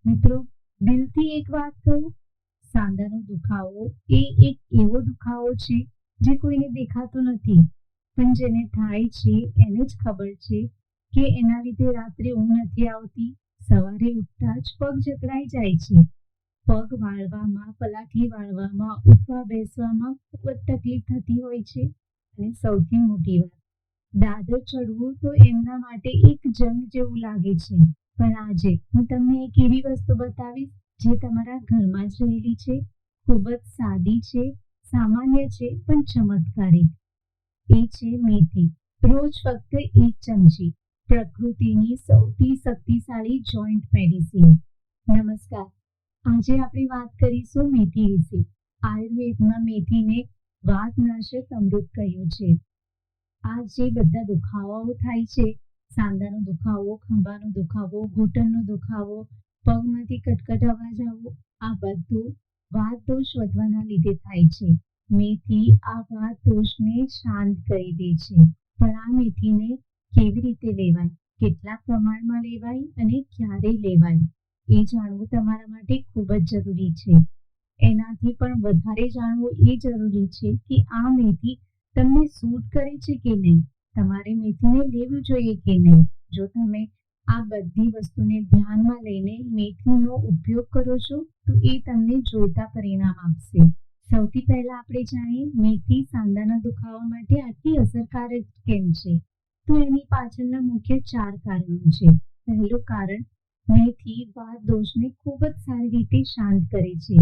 મિત્રો, દિલથી એક વાત કહું, સાંધાનો દુખાવો એ એક એવો દુખાવો છે જે કોઈને દેખાતો નથી, પણ જેને થાય છે એને જ ખબર છે કે એના લીધે રાત્રે ઊંઘ નથી આવતી, સવારે ઉઠતા જ પગ જકડાઈ જાય છે. પગ વાળવામાં, પલાઠી વાળવામાં, ઉઠવા બેસવામાં ખૂબ જ તકલીફ થતી હોય છે. અને સૌથી મોટી વાત, દાદર ચડવું તો એમના માટે એક જંગ જેવું લાગે છે. પણ આજે હું તમને એક એવી વસ્તુ બતાવીશ જે તમારા ઘરમાં જ રહેલી છે, ખૂબ જ સાદી છે, સામાન્ય છે પણ ચમત્કારિક. એ છે મેથી. રોજ ફક્ત 1 ચમચી, પ્રકૃતિની સૌથી શક્તિશાળી જોઈન્ટ મેડિસિન. નમસ્કાર, આજે આપણે વાત કરીશું મેથી વિશે. આયુર્વેદમાં મેથીને વાતનાશક અમૃત કહ્યું છે. આ જે બધા દુખાવાઓ થાય છે, સાંધાનો દુખાવો, ખંભાનો દુખાવો, ઘૂંટણનો દુખાવો, પગમાંથી કટકટ અવાજ આવવો, આ બધું વાત દોષ વધવાના લીધે થાય છે. મેથી આ વાત દોષને શાંત કરી દે છે. પણ આ મેથીને કેવી રીતે લેવાય, કેટલા પ્રમાણમાં લેવાય અને ક્યારે લેવાય, એ જાણવું તમારા માટે ખૂબ જ જરૂરી છે. એનાથી પણ વધારે જાણવું એ જરૂરી છે કે આ મેથી તમને સૂટ કરે છે કે નહીં, તમારે મેથીને લેવું જોઈએ કે નહીં. જો તમે આ બધી વસ્તુને ધ્યાનમાં લઈને મેથીનો ઉપયોગ કરો છો તો એ તમને જોઈતા પરિણામ આપશે. સૌથી પહેલા આપણે જાણીએ મેથી સાંધાના દુખાવા માટે આટલી અસરકારક કેમ છે. તો એની પાછળના મુખ્ય 4 કારણો છે. પહેલું કારણ, મેથી વાત દોષને ખૂબ જ સારી રીતે શાંત કરે છે.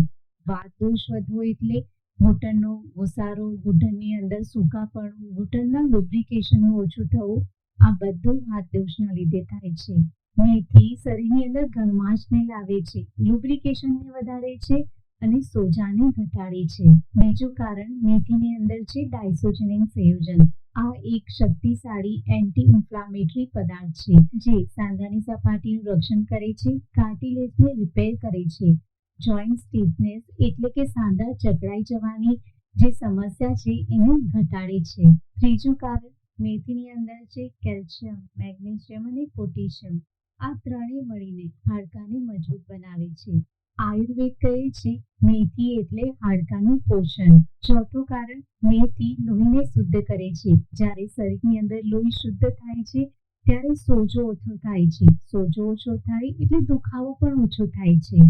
વાત દોષ વધવો એટલે ઘૂંટણનો ઘુસારો, ઘૂંટણની અંદર સૂકાપણું, ઘૂંટણના લુબ્રિકેશનનું ઓછું થવું, આ બધું વાત દોષના લીધે થાય છે. મેથી શરીરની અંદર ગરમાશને લાવે છે, લુબ્રિકેશનને વધારે છે અને સોજાને ઘટાડે છે. બીજું કારણ, મેથીની અંદર છે ડાયસોજેનિક સંયોજન. આ એક શક્તિશાળી એન્ટી ઇન્ફ્લામેટરી પદાર્થ છે જે સાંધાની સપાટીનું રક્ષણ કરે છે, કાર્ટિલેજને રિપેર કરે છે, જોઈન્ટ સ્ટીફનેસ એટલે કે સાંધા જકડાઈ જવાની જે સમસ્યા છે એને ઘટાડે છે. ત્રીજું કારણ, મેથીની અંદર છે કેલ્શિયમ, મેગ્નેશિયમ અને પોટેશિયમ. આ ત્રણેય મળીને હાડકાને મજબૂત બનાવે છે. આયુર્વેદ કહે છે મેથી એટલે હાડકાનું પોષણ. ચોથું કારણ, મેથી લોહીને શુદ્ધ કરે છે. જ્યારે શરીરની અંદર લોહી શુદ્ધ થાય છે ત્યારે સોજો ઓછો થાય છે. સોજો ઓછો થાય એટલે દુખાવો પણ ઓછો થાય છે.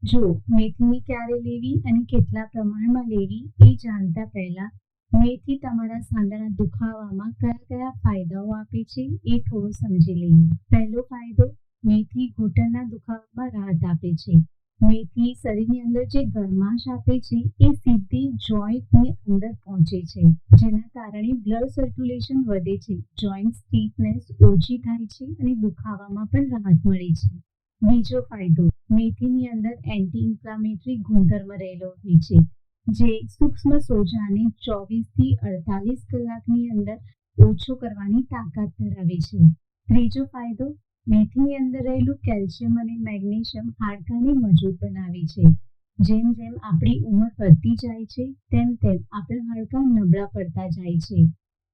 જો મેથીને ક્યારે લેવી અને કેટલા પ્રમાણમાં લેવી એ જાણતા પહેલા મેથી તમારા સાંધાના દુખાવામાં કયા કયા ફાયદાઓ આપે છે એ થોડું સમજી લઈએ. પહેલો ફાયદો, મેથી ઘૂંટણના દુખાવામાં રાહત આપે છે. મેથી શરીરની અંદર જે ગરમાશ આપે છે એ સીધી જોઈન્ટની અંદર પહોંચે છે, જેના કારણે બ્લડ સર્ક્યુલેશન વધે છે, જોઈન્ટ સ્ટીફનેસ ઓછી થાય છે અને દુખાવામાં પણ રાહત મળે છે. બીજો ફાયદો, મેથીની અંદર એન્ટી ઇન્ફ્લામેટરી ગુણધર્મ રહેલો હોય છે જે સૂક્ષ્મ સોજાને 24 થી 48 કલાકની અંદર ઓછો કરવાની તાકાત ધરાવે છે. ત્રીજો ફાયદો, મેથીની અંદર રહેલું કેલ્શિયમ અને મેગ્નેશિયમ હાડકાને મજબૂત બનાવે છે. જેમ જેમ આપણી ઉંમર વધતી જાય છે તેમ તેમ આપણા હાડકા નબળા પડતા જાય છે.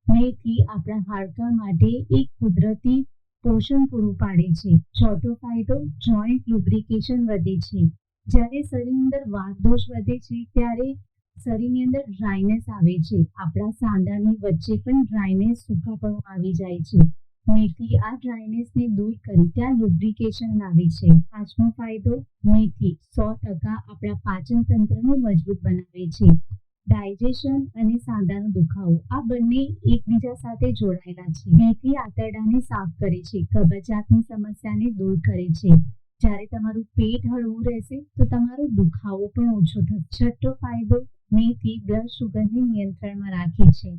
મેથી આપણા હાડકા માટે એક કુદરતી પોષણ પૂરું પાડે છે. ચોથો ફાયદો, જોઈન્ટ લુબ્રિકેશન વધે છે. જ્યારે શરીરની અંદર વાત દોષ વધે છે ત્યારે શરીરની અંદર ડ્રાયનેસ આવે છે. આપણા સાંધાની વચ્ચે પણ ડ્રાયનેસ, સૂકાપણું આવી જાય છે. મેથી આ ડ્રાયનેસને દૂર કરી ત્યાં લુબ્રિકેશન લાવે છે. પાંચમો ફાયદો, મેથી 100% આપણા પાચન તંત્રને મજબૂત બનાવે છે. ડાયજેશન અને સાંધાનો દુખાવો આ બંને એકબીજા સાથે જોડાયેલા છે. મેથી આંતરડાને સાફ કરે છે, કબજિયાતની સમસ્યાને દૂર કરે છે. જ્યારે તમારું પેટ હળવું રહેશે તો તમારો દુખાવો પણ ઓછો થશે. છઠ્ઠો ફાયદો, મેથી બ્લડ શુગરને નિયંત્રણમાં રાખે છે.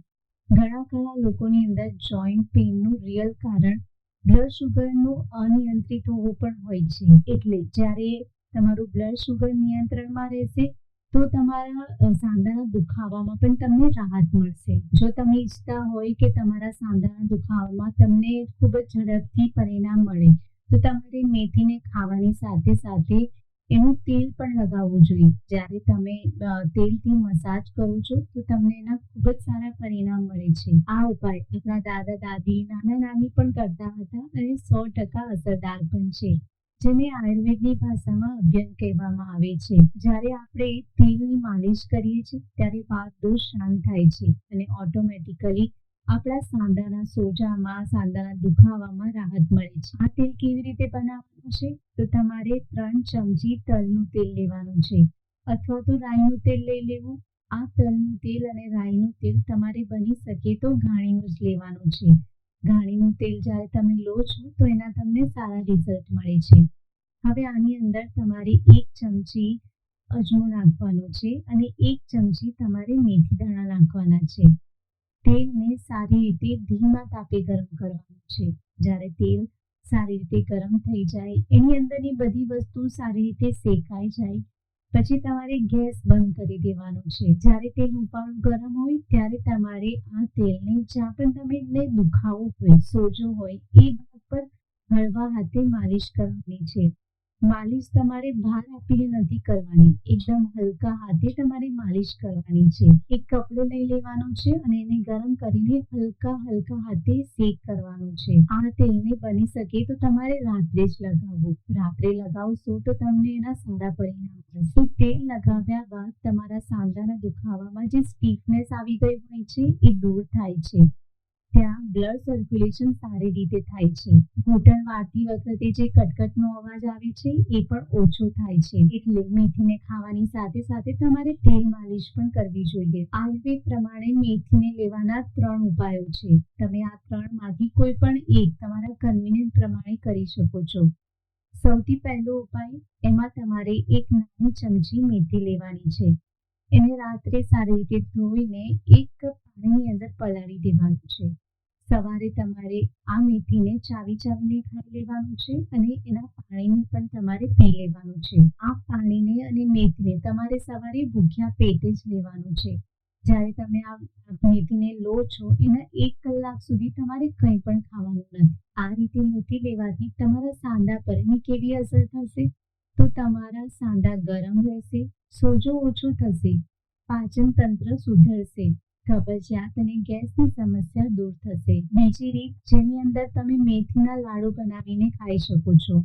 ઘણા લોકોની અંદર જોઈન્ટ પેઇનનું રિયલ કારણ બ્લડ શુગરનું અનિયંત્રિત હોવું પણ હોય છે. એટલે જ્યારે તમારું બ્લડ શુગર નિયંત્રણમાં રહેશે તો તમારા સાંધાના દુખાવામાં પણ તમને રાહત મળશે. જો તમે ઈચ્છતા હોય કે તમારા સાંધાના દુખાવામાં તમને ખૂબ જ ઝડપથી પરિણામ મળે તો તમારે મેથીને ખાવાની સાથે સાથે એનું તેલ પણ લગાવવું જોઈએ. જ્યારે તમે તેલથી મસાજ કરો છો તો તમને એના ખૂબ જ સારા પરિણામ મળે છે. આ ઉપાય આપણા દાદા દાદી, નાના નાની પણ કરતા હતા અને 100% અસરદાર પણ છે. જેને આયુર્વેદની ભાષામાં અભ્યંગ કહેવામાં આવે છે. જ્યારે આપણે તેલની માલિશ કરીએ છીએ ત્યારે વાત દોષ શાંત થાય છે અને ઓટોમેટિકલી આપણા સાંધાના સોજામાં, સાંધાના દુખાવામાં રાહત મળે છે. આ તેલ કેવી રીતે બનાવવાનું છે? તો તમારે 3 ચમચી તલનું તેલ લેવાનું છે અથવા તો રાઈનું તેલ લઈ લેવું. આ તલનું તેલ અને રાઈનું તેલ તમારે બની શકે તો ઘાણીનું જ લેવાનું છે. ઘાણીનું તેલ જ્યારે તમે લો છો તો એના તમને સારા રિઝલ્ટ મળે છે. હવે આની અંદર તમારે 1 ચમચી અજમો નાખવાનો છે અને 1 ચમચી તમારે મેથી દાણા નાખવાના છે. તેલને સારી રીતે ધીમા તાપે ગરમ કરવાનું છે. જ્યારે તેલ સારી રીતે ગરમ થઈ જાય, એની અંદરની બધી વસ્તુ સારી રીતે શેકાઈ જાય પછી તમારે ગેસ બંધ કરી દેવાનો છે. જ્યારે તેલ હુંફાળું ગરમ હોય ત્યારે તમારે આ તેલને જ્યાં પણ તમને દુખાવો હોય, સોજો હોય એ ભાગ પર હળવા હાથે માલિશ કરવાની છે. માલિશ તમારે ભાર આપીને નથી કરવાની, એકદમ હલકા હાથે તમારે માલિશ કરવાની છે. એક કપડો લઈ લેવાનો છે અને એને ગરમ કરીને હલકા હાથે શેક કરવાનો છે. આ તેલને બની શકે તો તમારે રાત્રે જ લગાવવું. રાત્રે લગાવશો તો તમને એના સારા પરિણામ મળશે. તેલ લગાવ્યા બાદ તમારા સાંધાના દુખાવામાં જે સ્ટીફનેસ આવી ગઈ હોય છે એ દૂર થાય છે. ત્યાં બ્લડ સર્ક્યુલેશન સારી રીતે થાય છે. ઘૂંટણ વાળતી વખતે જે કટકટનો અવાજ આવે છે એ પણ ઓછો થાય છે. એટલે મેથીને ખાવાની સાથે સાથે તમારે તેલ માલિશ પણ કરવી જોઈએ. આયુર્વેદ પ્રમાણે મેથીને લેવાના 3 ઉપાયો છે. તમે આ 3 માંથી કોઈ પણ એક તમારા કન્વીનિયન્ટ પ્રમાણે કરી શકો છો. સૌથી પહેલો ઉપાય, એમાં તમારે 1 નાની ચમચી મેથી લેવાની છે. એને રાત્રે સારી રીતે ધોઈને 1 કપ પાણીની અંદર પલાળી દેવાનું છે. સવારે તમારે આ મેથીને ચાવીને ખાઈ લેવાનું છે અને એના પાણીને પણ તમારે પી લેવાનું છે. આ પાણીને અને મેથીને તમારે સવારે ભૂખ્યા પેટે જ લેવાનું છે. જ્યારે તમે આ મેથીને લો છો એના 1 કલાક સુધી તમારે કંઈ પણ ખાવાનું નથી. આ રીતે મેથી લેવાથી તમારા સાંધા પર એની કેવી અસર થશે? તો તમારા સાંધા ગરમ રહેશે, સોજો ઓછો થશે, પાચન તંત્ર સુધરશે, કબજિયાત અને ગેસની સમસ્યા દૂર થશે. બીજી રીત, જેની અંદર તમે મેથીના લાડુ બનાવીને ખાઈ શકો છો.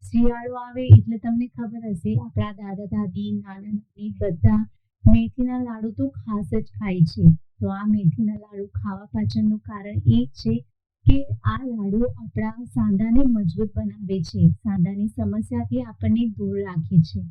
શિયાળો આવે એટલે તમને ખબર હશે આપણા દાદા દાદી, નાના નાની બધા મેથીના લાડુ તો ખાસ જ ખાય છે. તો આ મેથીના લાડુ ખાવા પાછળનું કારણ એ છે કે આ લાડુ આપણા સાંધાને મજબૂત બનાવે છે, સાંધાની સમસ્યાથી આપણને દૂર રાખે છે.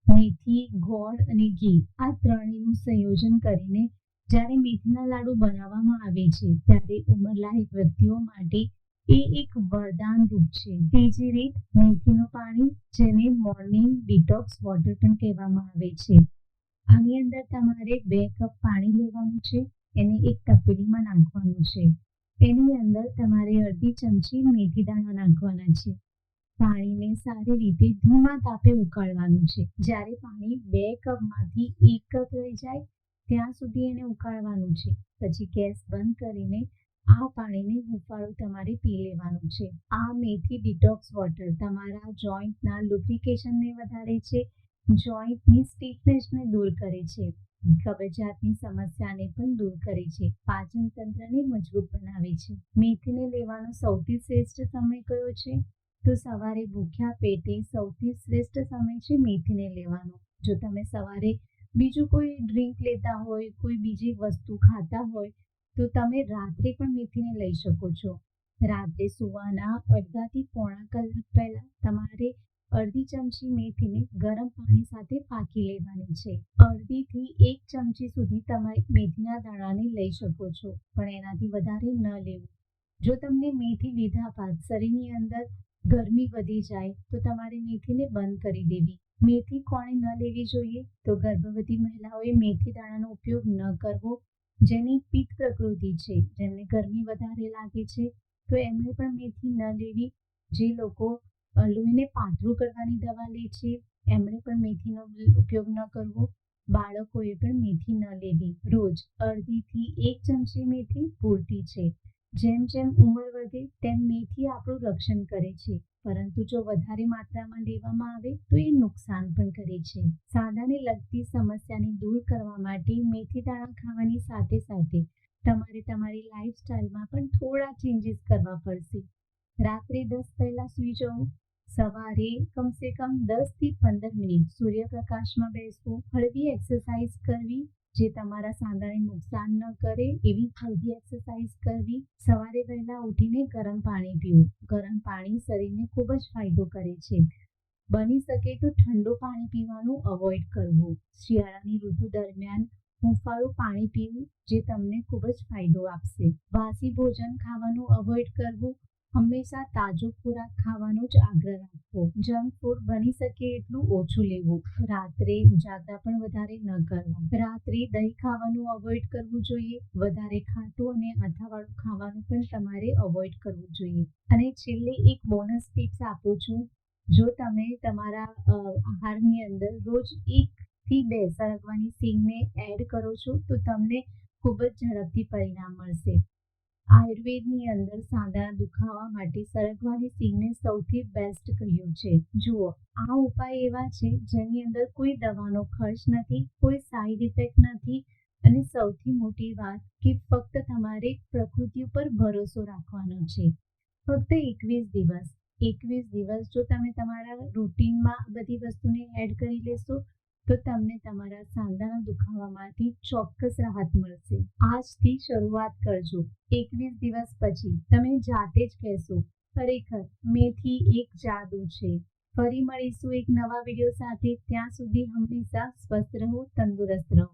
મેથી, ગોળ અને ઘી આ ત્રણેયનું સંયોજન કરીને જ્યારે મેથીના લાડુ બનાવવામાં આવે છે ત્યારે ઉંમરલાયક વ્યક્તિઓ માટે એ એક વરદાન રૂપ છે. ત્રીજી રીત, મેથીનું પાણી, જેને મોર્નિંગ ડિટોક્સ વોટર પણ કહેવામાં આવે છે. આની અંદર તમારે 2 કપ પાણી લેવાનું છે. એને એક તપેલીમાં નાખવાનું છે. એની અંદર તમારે અડધી ચમચી મેથી દાણા નાખવાના છે. પાણીને સારી રીતે ધીમા તાપે ઉકાળવાનું છે. જ્યારે પાણી 2 કપમાંથી 1 કપ રહી જાય ત્યાં સુધી એને ઉકાળવાનું છે. પછી ગેસ બંધ કરીને આ પાણીને હુંફાળું તમારે પી લેવાનું છે. આ મેથી ડિટોક્સ વોટર તમારા જોઈન્ટના લુબ્રિકેશનને વધારે છે, જોઈન્ટની સ્ટીફનેસને દૂર કરે છે, કબજિયાતની સમસ્યાને પણ દૂર કરે છે, પાચન તંત્રને મજબૂત બનાવે છે. મેથીને લેવાનો સૌથી શ્રેષ્ઠ સમય કયો છે? તો સવારે ભૂખ્યા પેટે સૌથી શ્રેષ્ઠ સમય છે મેથીને લેવાનો. જો તમે સવારે બીજું કોઈ ડ્રિંક લેતા હોય, કોઈ બીજી વસ્તુ ખાતા હોય તો તમે રાત્રે પણ મેથીને લઈ શકો છો. રાત્રે સૂવાના અડધાથી પોણા કલાક પહેલા તમારે અડધી ચમચી મેથીને ગરમ પાણી સાથે પાકી લેવાની છે. અડધીથી 1 ચમચી સુધી તમે મેથીના દાણાને લઈ શકો છો, પણ એનાથી વધારે ન લેવું. જો તમને મેથી લીધા બાદ શરીરની અંદર ગરમી વધી જાય તો તમારે મેથીને બંધ કરી દેવી. મેથી કોણે ન લેવી જોઈએ? તો ગર્ભવતી મહિલાઓએ મેથી દાણાનો ઉપયોગ ન કરવો. જેની પિત્ત પ્રકૃતિ છે, જેમને ગરમી વધારે લાગે છે તો એમણે પણ મેથી ન લેવી. જે લોકો લોહીને પાતળું કરવાની દવા લે છે એમણે પણ મેથીનો ઉપયોગ ન કરવો. બાળકોએ પણ મેથી ન લેવી. રોજ અડધીથી 1 ચમચી મેથી પૂરતી છે. જેમ જેમ ઉંમર વધે તેમ મેથી આપણું રક્ષણ કરે છે, પરંતુ જો વધારે માત્રામાં લેવામાં આવે તો એ નુકસાન પણ કરે છે. સાંધાને લગતી સમસ્યાને દૂર કરવા માટે મેથી દાણા ખાવાની સાથે સાથે તમારે તમારી લાઈફસ્ટાઈલમાં પણ થોડા ચેન્જીસ કરવા પડશે. રાત્રે 10 પહેલા સૂઈ જવું, સવારે કમસે કમ 10 થી 15 મિનિટ સૂર્યપ્રકાશમાં બેસવું, હળવી એક્સરસાઇઝ કરવી જે તમારા સાંધાને નુકસાન ન કરે એવી હળવી એક્સરસાઇઝ કરવી, સવારે વહેલા ઉઠીને ગરમ પાણી પીવું. ગરમ પાણી શરીરને ખૂબ જ ફાયદો કરે છે. બની શકે તો ઠંડુ પાણી પીવાનું અવોઇડ કરવું. શિયાળાની ઋતુ દરમિયાન હૂંફાળું પાણી પીવું જે તમને ખૂબ જ ફાયદો આપશે. વાસી ભોજન ખાવાનું અવોઇડ કરવું. હંમેશા તાજો ખોરાક ખાવાનો જ આગ્રહ રાખવો. જંક ફૂડ બની શકે એટલું ઓછું લેવું. રાત્રે ઉજાગરા પણ વધારે ન કરવા. રાત્રે દહીં ખાવાનું અવોઇડ કરવું જોઈએ. વધારે ખાટું અને આથાવાળું ખાવાનું પણ તમારે અવોઇડ કરવું જોઈએ. અને છેલ્લે એક બોનસ ટિપ્સ આપું છું. જો તમે તમારા આહારની અંદર રોજ 1 થી 2 સરગવાની સિંગને એડ કરો છો તો તમને ખૂબ જ ઝડપથી પરિણામ મળશે. આયુર્વેદની અંદર સાંધાના દુખાવા માટે સરગવાની સિંગને સૌથી બેસ્ટ કહ્યું છે. જુઓ, આ ઉપાય એવા છે જેની અંદર કોઈ દવાનો ખર્ચ નથી, કોઈ સાઈડ ઇફેક્ટ નથી અને સૌથી મોટી વાત કે ફક્ત તમારે પ્રકૃતિ ઉપર ભરોસો રાખવાનો છે. ફક્ત 21 દિવસ જો તમે તમારા રૂટીનમાં બધી વસ્તુને એડ કરી લેશો તો તમને તમારા સાંધાના દુખાવામાંથી ચોક્કસ રાહત મળશે. આજથી શરૂઆત કરજો. 21 દિવસ પછી તમે જાતે જ કહેશો, ખરેખર મેથી એક જાદુ છે. ફરી મળીશું એક નવા વિડીયો સાથે. ત્યાં સુધી હંમેશા સ્વસ્થ રહો, તંદુરસ્ત રહો.